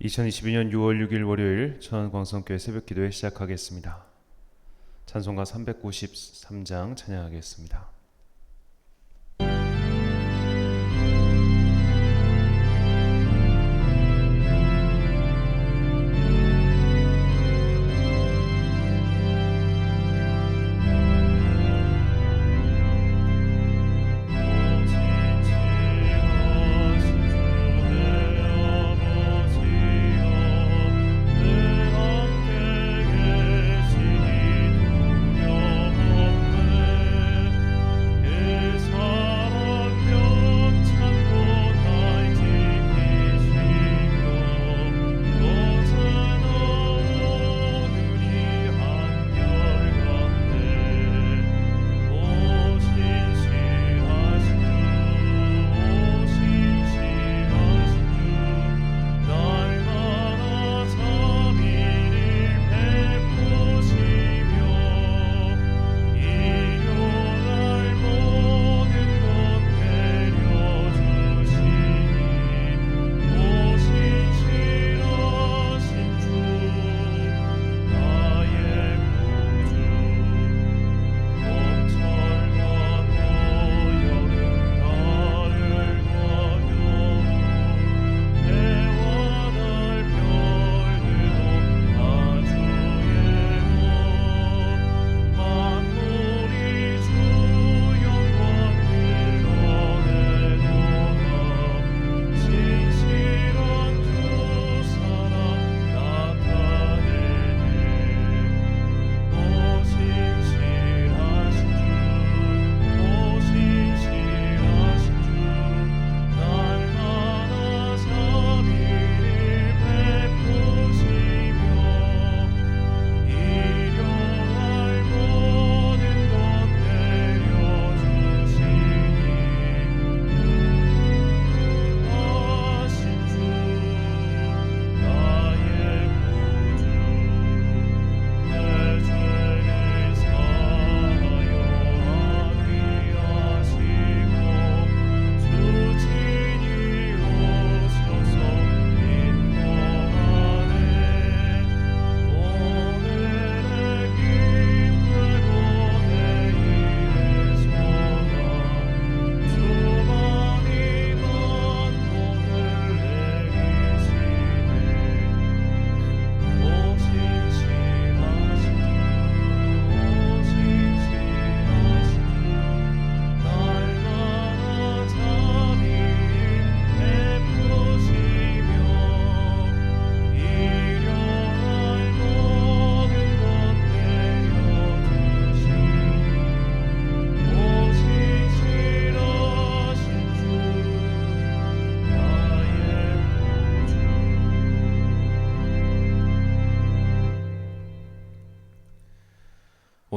2022년 6월 6일 월요일 천안광성교회 새벽기도회 시작하겠습니다. 찬송가 393장 찬양하겠습니다.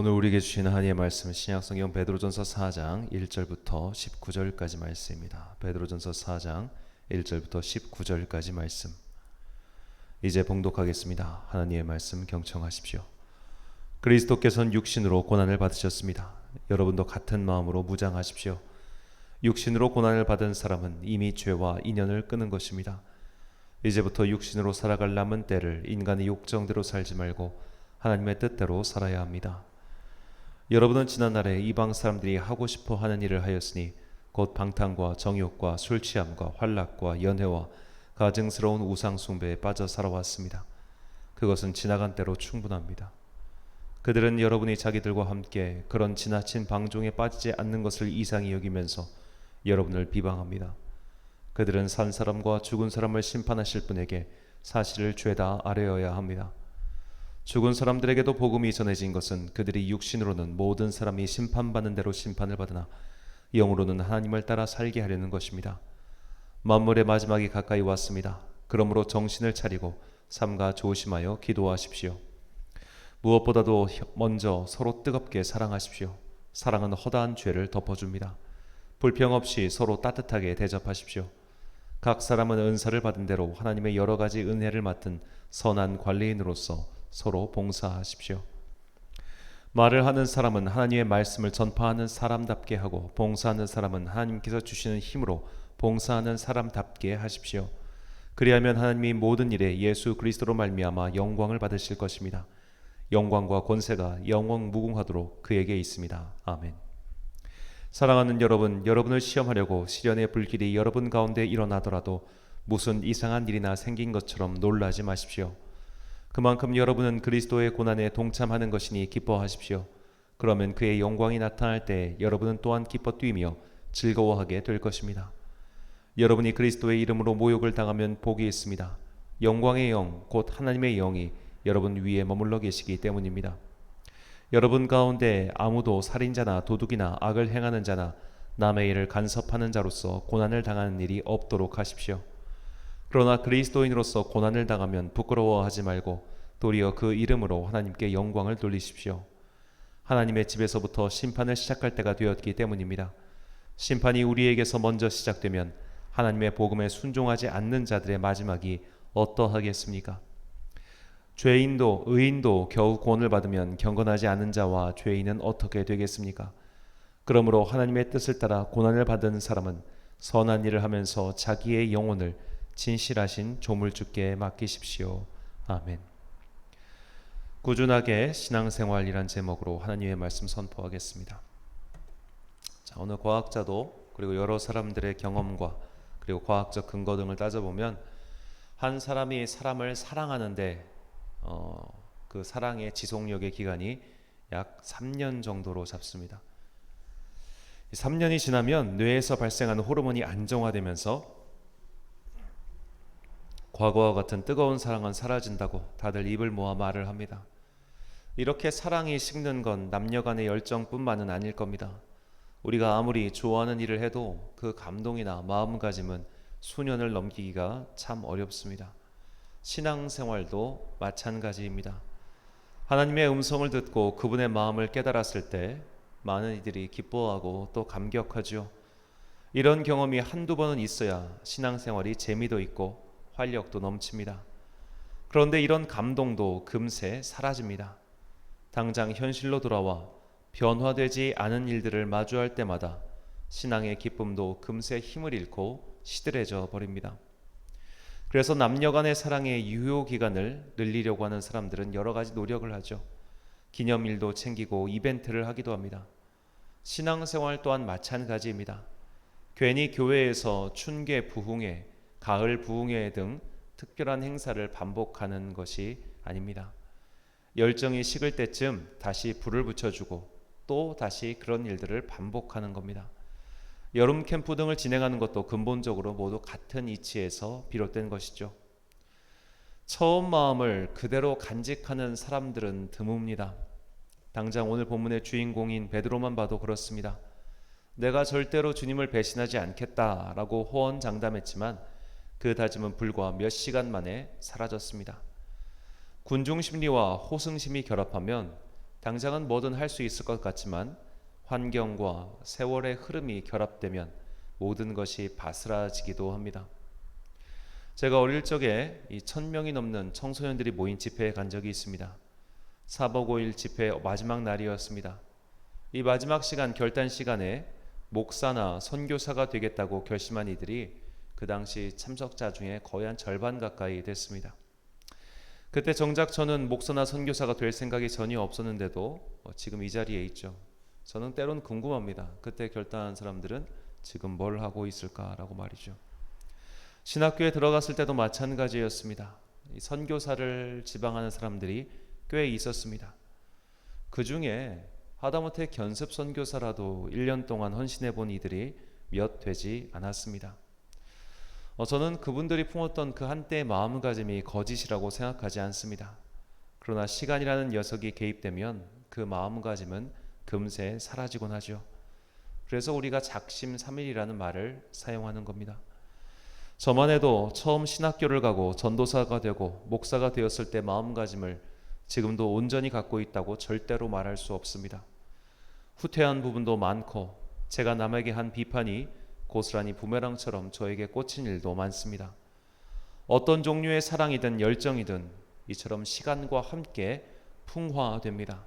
오늘 우리에게 주신 하나님의 말씀은 신약성경 베드로전서 4장 1절부터 19절까지 말씀입니다. 베드로전서 4장 1절부터 19절까지 말씀. 이제 봉독하겠습니다. 하나님의 말씀 경청하십시오. 그리스도께서는 육신으로 고난을 받으셨습니다. 여러분도 같은 마음으로 무장하십시오. 육신으로 고난을 받은 사람은 이미 죄와 인연을 끊은 것입니다. 이제부터 육신으로 살아갈 남은 때를 인간의 욕정대로 살지 말고 하나님의 뜻대로 살아야 합니다. 여러분은 지난날에 이방 사람들이 하고 싶어 하는 일을 하였으니 곧 방탕과 정욕과 술취함과 환락과 연회와 가증스러운 우상 숭배에 빠져 살아왔습니다. 그것은 지나간 때로 충분합니다. 그들은 여러분이 자기들과 함께 그런 지나친 방종에 빠지지 않는 것을 이상히 여기면서 여러분을 비방합니다. 그들은 산 사람과 죽은 사람을 심판하실 분에게 사실을 죄다 아뢰어야 합니다. 죽은 사람들에게도 복음이 전해진 것은 그들이 육신으로는 모든 사람이 심판받는 대로 심판을 받으나 영으로는 하나님을 따라 살게 하려는 것입니다. 만물의 마지막이 가까이 왔습니다. 그러므로 정신을 차리고 삼가 조심하여 기도하십시오. 무엇보다도 먼저 서로 뜨겁게 사랑하십시오. 사랑은 허다한 죄를 덮어줍니다. 불평 없이 서로 따뜻하게 대접하십시오. 각 사람은 은사를 받은 대로 하나님의 여러 가지 은혜를 맡은 선한 관리인으로서 서로 봉사하십시오. 말을 하는 사람은 하나님의 말씀을 전파하는 사람답게 하고 봉사하는 사람은 하나님께서 주시는 힘으로 봉사하는 사람답게 하십시오. 그리하면 하나님이 모든 일에 예수 그리스도로 말미암아 영광을 받으실 것입니다. 영광과 권세가 영원 무궁하도록 그에게 있습니다. 아멘. 사랑하는 여러분, 여러분을 시험하려고 시련의 불길이 여러분 가운데 일어나더라도 무슨 이상한 일이나 생긴 것처럼 놀라지 마십시오. 그만큼 여러분은 그리스도의 고난에 동참하는 것이니 기뻐하십시오. 그러면 그의 영광이 나타날 때 여러분은 또한 기뻐 뛰며 즐거워하게 될 것입니다. 여러분이 그리스도의 이름으로 모욕을 당하면 복이 있습니다. 영광의 영, 곧 하나님의 영이 여러분 위에 머물러 계시기 때문입니다. 여러분 가운데 아무도 살인자나 도둑이나 악을 행하는 자나 남의 일을 간섭하는 자로서 고난을 당하는 일이 없도록 하십시오. 그러나 그리스도인으로서 고난을 당하면 부끄러워하지 말고 도리어 그 이름으로 하나님께 영광을 돌리십시오. 하나님의 집에서부터 심판을 시작할 때가 되었기 때문입니다. 심판이 우리에게서 먼저 시작되면 하나님의 복음에 순종하지 않는 자들의 마지막이 어떠하겠습니까? 죄인도 의인도 겨우 구원을 받으면 경건하지 않은 자와 죄인은 어떻게 되겠습니까? 그러므로 하나님의 뜻을 따라 고난을 받은 사람은 선한 일을 하면서 자기의 영혼을 진실하신 조물주께 맡기십시오. 아멘. 꾸준하게 신앙생활이란 제목으로 하나님의 말씀 선포하겠습니다. 자, 오늘 과학자도 그리고 여러 사람들의 경험과 그리고 과학적 근거 등을 따져보면 한 사람이 사람을 사랑하는데 그 사랑의 지속력의 기간이 약 3년 정도로 잡습니다. 3년이 지나면 뇌에서 발생하는 호르몬이 안정화되면서 과거와 같은 뜨거운 사랑은 사라진다고 다들 입을 모아 말을 합니다. 이렇게 사랑이 식는 건 남녀 간의 열정뿐만은 아닐 겁니다. 우리가 아무리 좋아하는 일을 해도 그 감동이나 마음가짐은 수년을 넘기기가 참 어렵습니다. 신앙생활도 마찬가지입니다. 하나님의 음성을 듣고 그분의 마음을 깨달았을 때 많은 이들이 기뻐하고 또 감격하죠. 이런 경험이 한두 번은 있어야 신앙생활이 재미도 있고 활력도 넘칩니다. 그런데 이런 감동도 금세 사라집니다. 당장 현실로 돌아와 변화되지 않은 일들을 마주할 때마다 신앙의 기쁨도 금세 힘을 잃고 시들해져 버립니다. 그래서 남녀 간의 사랑의 유효 기간을 늘리려고 하는 사람들은 여러 가지 노력을 하죠. 기념일도 챙기고 이벤트를 하기도 합니다. 신앙생활 또한 마찬가지입니다. 괜히 교회에서 춘계 부흥회, 가을 부흥회 등 특별한 행사를 반복하는 것이 아닙니다. 열정이 식을 때쯤 다시 불을 붙여주고 또 다시 그런 일들을 반복하는 겁니다. 여름 캠프 등을 진행하는 것도 근본적으로 모두 같은 이치에서 비롯된 것이죠. 처음 마음을 그대로 간직하는 사람들은 드뭅니다. 당장 오늘 본문의 주인공인 베드로만 봐도 그렇습니다. 내가 절대로 주님을 배신하지 않겠다라고 호언장담했지만 그 다짐은 불과 몇 시간 만에 사라졌습니다. 군중심리와 호승심이 결합하면 당장은 뭐든 할 수 있을 것 같지만 환경과 세월의 흐름이 결합되면 모든 것이 바스라지기도 합니다. 제가 어릴 적에 1,000명이 넘는 청소년들이 모인 집회에 간 적이 있습니다. 사복오일 집회 마지막 날이었습니다. 이 마지막 시간 결단 시간에 목사나 선교사가 되겠다고 결심한 이들이 그 당시 참석자 중에 거의 한 절반 가까이 됐습니다. 그때 정작 저는 목사나 선교사가 될 생각이 전혀 없었는데도 지금 이 자리에 있죠. 저는 때론 궁금합니다. 그때 결단한 사람들은 지금 뭘 하고 있을까라고 말이죠. 신학교에 들어갔을 때도 마찬가지였습니다. 이 선교사를 지방하는 사람들이 꽤 있었습니다. 그 중에 하다못해 견습 선교사라도 1년 동안 헌신해 본 이들이 몇 되지 않았습니다. 저는 그분들이 품었던 그 한때의 마음가짐이 거짓이라고 생각하지 않습니다. 그러나 시간이라는 녀석이 개입되면 그 마음가짐은 금세 사라지곤 하죠. 그래서 우리가 작심삼일이라는 말을 사용하는 겁니다. 저만 해도 처음 신학교를 가고 전도사가 되고 목사가 되었을 때 마음가짐을 지금도 온전히 갖고 있다고 절대로 말할 수 없습니다. 후퇴한 부분도 많고 제가 남에게 한 비판이 고스란히 부메랑처럼 저에게 꽂힌 일도 많습니다. 어떤 종류의 사랑이든 열정이든 이처럼 시간과 함께 풍화됩니다.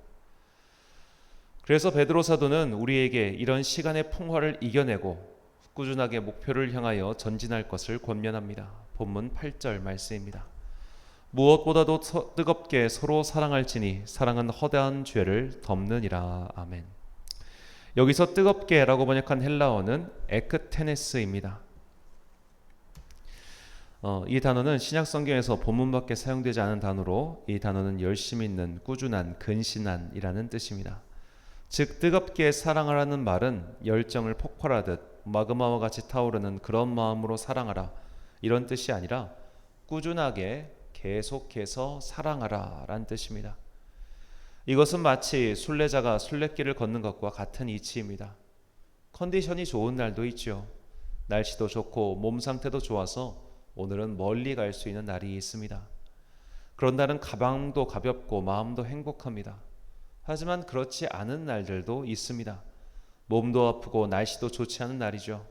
그래서 베드로 사도는 우리에게 이런 시간의 풍화를 이겨내고 꾸준하게 목표를 향하여 전진할 것을 권면합니다. 본문 8절 말씀입니다. 무엇보다도 뜨겁게 서로 사랑할지니 사랑은 허다한 죄를 덮느니라. 아멘. 여기서 뜨겁게라고 번역한 헬라어는 에크테네스입니다. 이 단어는 신약 성경에서 본문밖에 사용되지 않은 단어로 이 단어는 열심 있는, 꾸준한, 근신한이라는 뜻입니다. 즉 뜨겁게 사랑하라는 말은 열정을 폭발하듯 마그마와 같이 타오르는 그런 마음으로 사랑하라 이런 뜻이 아니라 꾸준하게 계속해서 사랑하라 라는 뜻입니다. 이것은 마치 순례자가 순례길을 걷는 것과 같은 이치입니다. 컨디션이 좋은 날도 있죠. 날씨도 좋고 몸 상태도 좋아서 오늘은 멀리 갈 수 있는 날이 있습니다. 그런 날은 가방도 가볍고 마음도 행복합니다. 하지만 그렇지 않은 날들도 있습니다. 몸도 아프고 날씨도 좋지 않은 날이죠.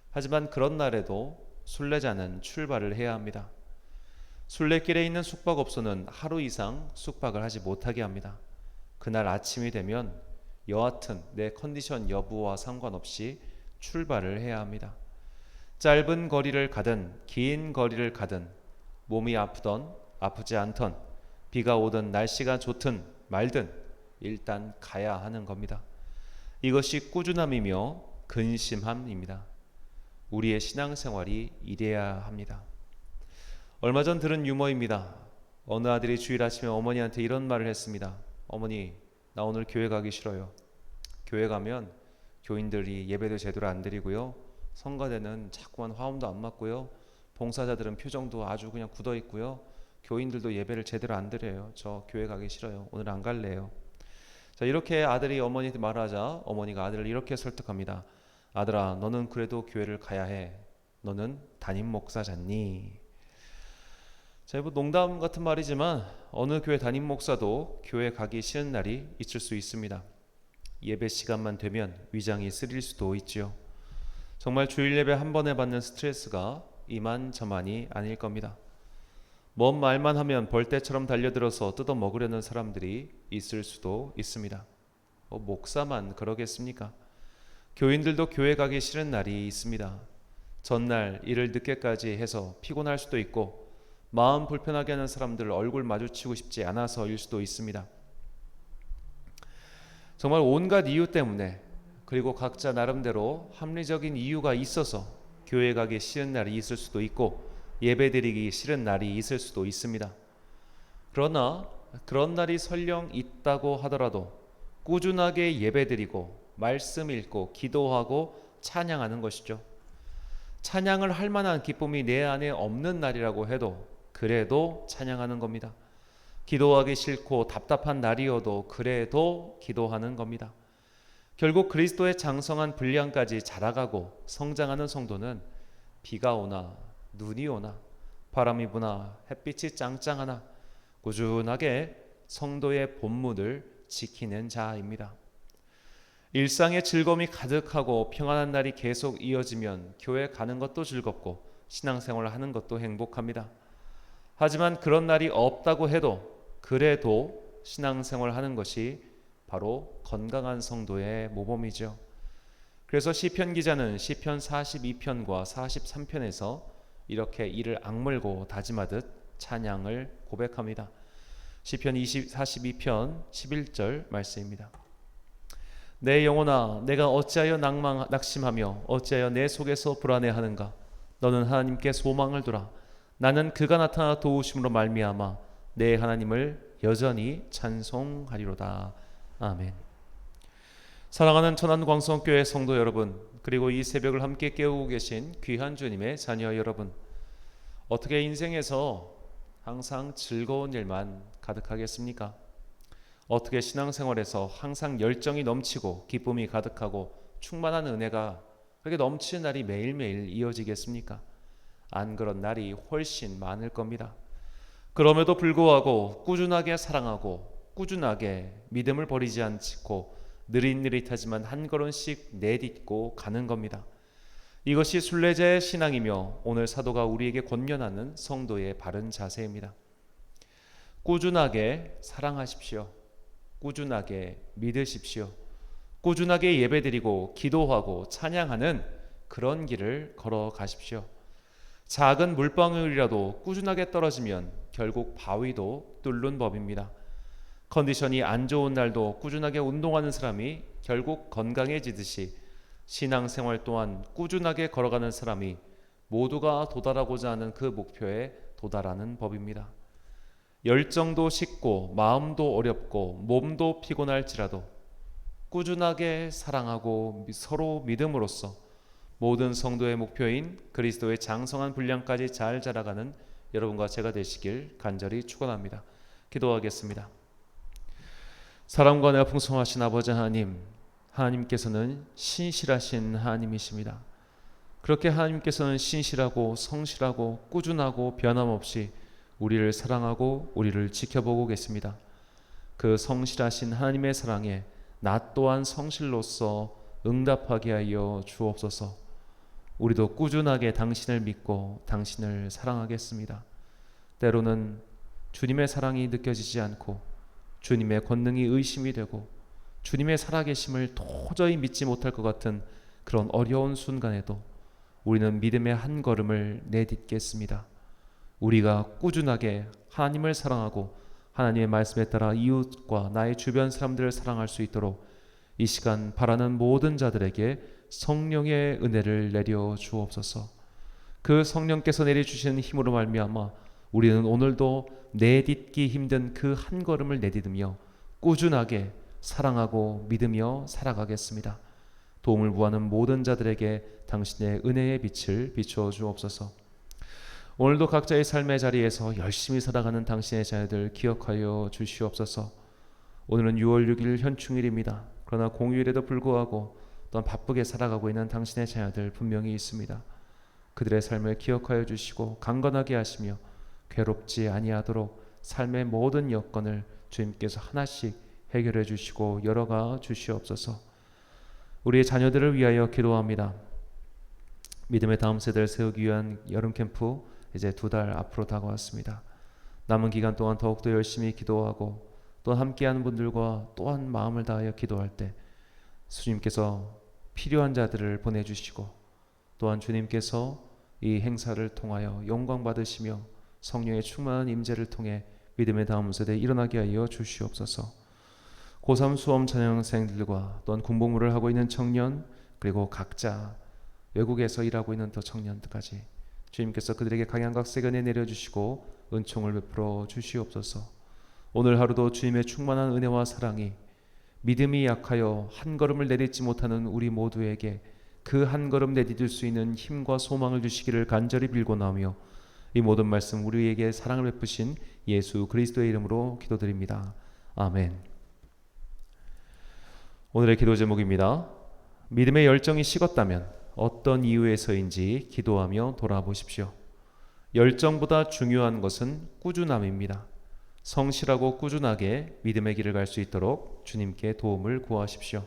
하지만 그런 날에도 순례자는 출발을 해야 합니다. 순례길에 있는 숙박업소는 하루 이상 숙박을 하지 못하게 합니다. 그날 아침이 되면 여하튼 내 컨디션 여부와 상관없이 출발을 해야 합니다. 짧은 거리를 가든 긴 거리를 가든 몸이 아프던 아프지 않던 비가 오든 날씨가 좋든 말든 일단 가야 하는 겁니다. 이것이 꾸준함이며 근심함입니다. 우리의 신앙생활이 이래야 합니다. 얼마 전 들은 유머입니다. 어느 아들이 주일 아침에 어머니한테 이런 말을 했습니다. 어머니, 나 오늘 교회 가기 싫어요. 교회 가면 교인들이 예배도 제대로 안 드리고요. 성가대는 자꾸만 화음도 안 맞고요. 봉사자들은 표정도 아주 그냥 굳어 있고요. 교인들도 예배를 제대로 안 드려요. 저 교회 가기 싫어요. 오늘 안 갈래요. 자, 이렇게 아들이 어머니한테 말하자 어머니가 아들을 이렇게 설득합니다. 아들아, 너는 그래도 교회를 가야 해. 너는 담임 목사잖니. 자, 뭐 농담 같은 말이지만 어느 교회 담임 목사도 교회 가기 싫은 날이 있을 수 있습니다. 예배 시간만 되면 위장이 쓰릴 수도 있지요. 정말 주일 예배 한 번에 받는 스트레스가 이만저만이 아닐 겁니다. 먼 말만 하면 벌떼처럼 달려들어서 뜯어 먹으려는 사람들이 있을 수도 있습니다. 목사만 그러겠습니까? 교인들도 교회 가기 싫은 날이 있습니다. 전날 일을 늦게까지 해서 피곤할 수도 있고 마음 불편하게 하는 사람들 얼굴 마주치고 싶지 않아서일 수도 있습니다. 정말 온갖 이유 때문에 그리고 각자 나름대로 합리적인 이유가 있어서 교회 가기 싫은 날이 있을 수도 있고 예배드리기 싫은 날이 있을 수도 있습니다. 그러나 그런 날이 설령 있다고 하더라도 꾸준하게 예배드리고 말씀 읽고 기도하고 찬양하는 것이죠. 찬양을 할 만한 기쁨이 내 안에 없는 날이라고 해도 그래도 찬양하는 겁니다. 기도하기 싫고 답답한 날이어도 그래도 기도하는 겁니다. 결국 그리스도의 장성한 분량까지 자라가고 성장하는 성도는 비가 오나 눈이 오나 바람이 부나 햇빛이 짱짱하나 꾸준하게 성도의 본분을 지키는 자입니다. 일상의 즐거움이 가득하고 평안한 날이 계속 이어지면 교회 가는 것도 즐겁고 신앙생활을 하는 것도 행복합니다. 하지만 그런 날이 없다고 해도 그래도 신앙생활을 하는 것이 바로 건강한 성도의 모범이죠. 그래서 시편 기자는 시편 42편과 43편에서 이렇게 이를 악물고 다짐하듯 찬양을 고백합니다. 시편 42편 11절 말씀입니다. 내 영혼아, 내가 어찌하여 낙심하며 어찌하여 내 속에서 불안해하는가? 너는 하나님께 소망을 두라. 나는 그가 나타나 도우심으로 말미암아 내 하나님을 여전히 찬송하리로다. 아멘. 사랑하는 천안광성교회 성도 여러분, 그리고 이 새벽을 함께 깨우고 계신 귀한 주님의 자녀 여러분, 어떻게 인생에서 항상 즐거운 일만 가득하겠습니까? 어떻게 신앙생활에서 항상 열정이 넘치고 기쁨이 가득하고 충만한 은혜가 그렇게 넘치는 날이 매일매일 이어지겠습니까? 안 그런 날이 훨씬 많을 겁니다. 그럼에도 불구하고 꾸준하게 사랑하고 꾸준하게 믿음을 버리지 않고 느릿느릿하지만 한 걸음씩 내딛고 가는 겁니다. 이것이 순례자의 신앙이며 오늘 사도가 우리에게 권면하는 성도의 바른 자세입니다. 꾸준하게 사랑하십시오. 꾸준하게 믿으십시오. 꾸준하게 예배드리고 기도하고 찬양하는 그런 길을 걸어가십시오. 작은 물방울이라도 꾸준하게 떨어지면 결국 바위도 뚫는 법입니다. 컨디션이 안 좋은 날도 꾸준하게 운동하는 사람이 결국 건강해지듯이 신앙생활 또한 꾸준하게 걸어가는 사람이 모두가 도달하고자 하는 그 목표에 도달하는 법입니다. 열정도 식고 마음도 어렵고 몸도 피곤할지라도 꾸준하게 사랑하고 서로 믿음으로써 모든 성도의 목표인 그리스도의 장성한 분량까지 잘 자라가는 여러분과 제가 되시길 간절히 축원합니다. 기도하겠습니다. 사랑과 은혜가 풍성하신 아버지 하나님, 하나님께서는 신실하신 하나님이십니다. 그렇게 하나님께서는 신실하고 성실하고 꾸준하고 변함없이 우리를 사랑하고 우리를 지켜보고 계십니다. 그 성실하신 하나님의 사랑에 나 또한 성실로서 응답하게 하여 주옵소서. 우리도 꾸준하게 당신을 믿고 당신을 사랑하겠습니다. 때로는 주님의 사랑이 느껴지지 않고 주님의 권능이 의심이 되고 주님의 살아계심을 도저히 믿지 못할 것 같은 그런 어려운 순간에도 우리는 믿음의 한 걸음을 내딛겠습니다. 우리가 꾸준하게 하나님을 사랑하고 하나님의 말씀에 따라 이웃과 나의 주변 사람들을 사랑할 수 있도록 이 시간 바라는 모든 자들에게 성령의 은혜를 내려 주옵소서. 그 성령께서 내려주시는 힘으로 말미암아 우리는 오늘도 내딛기 힘든 그 한 걸음을 내딛으며 꾸준하게 사랑하고 믿으며 살아가겠습니다. 도움을 구하는 모든 자들에게 당신의 은혜의 빛을 비추어 주옵소서. 오늘도 각자의 삶의 자리에서 열심히 살아가는 당신의 자녀들 기억하여 주시옵소서. 오늘은 6월 6일 현충일입니다. 그러나 공휴일에도 불구하고 또한 바쁘게 살아가고 있는 당신의 자녀들 분명히 있습니다. 그들의 삶을 기억하여 주시고 강건하게 하시며 괴롭지 아니하도록 삶의 모든 여건을 주님께서 하나씩 해결해 주시고 열어가 주시옵소서. 우리의 자녀들을 위하여 기도합니다. 믿음의 다음 세대를 세우기 위한 여름 캠프 이제 2달 앞으로 다가왔습니다. 남은 기간 동안 더욱더 열심히 기도하고 또 함께하는 분들과 또한 마음을 다하여 기도할 때 주님께서 필요한 자들을 보내주시고 또한 주님께서 이 행사를 통하여 영광 받으시며 성령의 충만한 임재를 통해 믿음의 다음 세대에 일어나게 하여 주시옵소서. 고3 수험 전형생들과 또한 군복무를 하고 있는 청년 그리고 각자 외국에서 일하고 있는 더 청년들까지 주님께서 그들에게 강양각색 은혜 내려주시고 은총을 베풀어 주시옵소서. 오늘 하루도 주님의 충만한 은혜와 사랑이 믿음이 약하여 한 걸음을 내딛지 못하는 우리 모두에게 그 한 걸음 내딛을 수 있는 힘과 소망을 주시기를 간절히 빌고나오며 이 모든 말씀 우리에게 사랑을 베푸신 예수 그리스도의 이름으로 기도드립니다. 아멘. 오늘의 기도 제목입니다. 믿음의 열정이 식었다면 어떤 이유에서인지 기도하며 돌아보십시오. 열정보다 중요한 것은 꾸준함입니다. 성실하고 꾸준하게 믿음의 길을 갈 수 있도록 주님께 도움을 구하십시오.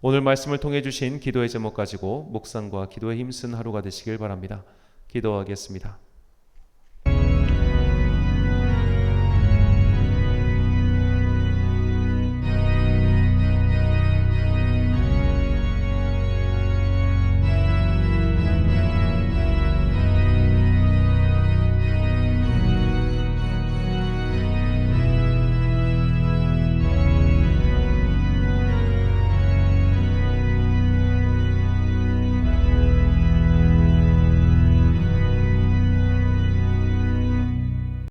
오늘 말씀을 통해 주신 기도의 제목 가지고 묵상과 기도에 힘쓴 하루가 되시길 바랍니다. 기도하겠습니다.